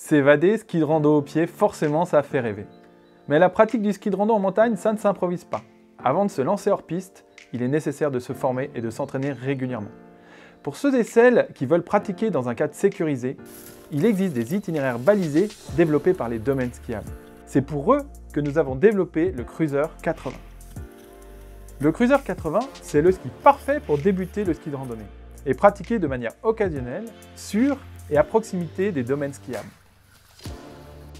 S'évader, ski de rando au pied, forcément ça fait rêver. Mais la pratique du ski de rando en montagne, ça ne s'improvise pas. Avant de se lancer hors piste, il est nécessaire de se former et de s'entraîner régulièrement. Pour ceux et celles qui veulent pratiquer dans un cadre sécurisé, il existe des itinéraires balisés développés par les domaines skiables. C'est pour eux que nous avons développé le Cruiser 80. Le Cruiser 80, c'est le ski parfait pour débuter le ski de randonnée et pratiquer de manière occasionnelle, sûre et à proximité des domaines skiables.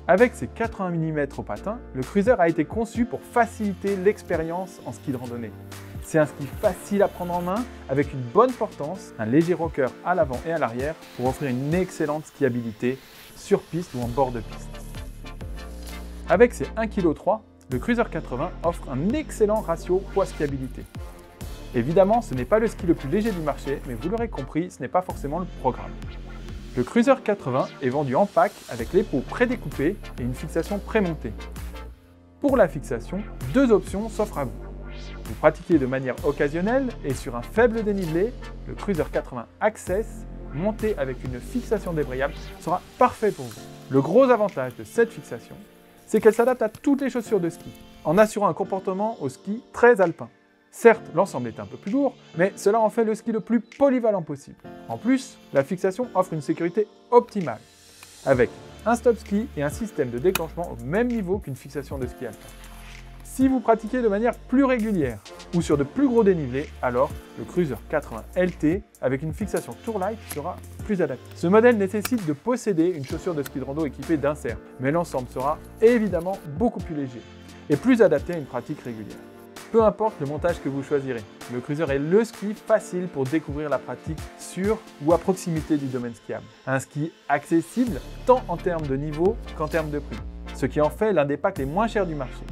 Avec ses 80 mm au patin, le Cruiser a été conçu pour faciliter l'expérience en ski de randonnée. C'est un ski facile à prendre en main, avec une bonne portance, un léger rocker à l'avant et à l'arrière pour offrir une excellente skiabilité sur piste ou en bord de piste. Avec ses 1,3 kg, le Cruiser 80 offre un excellent ratio poids-skiabilité. Évidemment, ce n'est pas le ski le plus léger du marché, mais vous l'aurez compris, ce n'est pas forcément le programme. Le Cruiser 80 est vendu en pack avec l'épaule prédécoupée et une fixation prémontée. Pour la fixation, deux options s'offrent à vous. Vous pratiquez de manière occasionnelle et sur un faible dénivelé, le Cruiser 80 Access, monté avec une fixation débrayable, sera parfait pour vous. Le gros avantage de cette fixation, c'est qu'elle s'adapte à toutes les chaussures de ski, en assurant un comportement au ski très alpin. Certes, l'ensemble est un peu plus lourd, mais cela en fait le ski le plus polyvalent possible. En plus, la fixation offre une sécurité optimale, avec un stop ski et un système de déclenchement au même niveau qu'une fixation de ski alpin. Si vous pratiquez de manière plus régulière ou sur de plus gros dénivelés, alors le Cruiser 80 LT avec une fixation Tourlight sera plus adapté. Ce modèle nécessite de posséder une chaussure de ski de rando équipée d'inserts, mais l'ensemble sera évidemment beaucoup plus léger et plus adapté à une pratique régulière. Peu importe le montage que vous choisirez, le Cruiser est le ski facile pour découvrir la pratique sur ou à proximité du domaine skiable. Un ski accessible tant en termes de niveau qu'en termes de prix, ce qui en fait l'un des packs les moins chers du marché.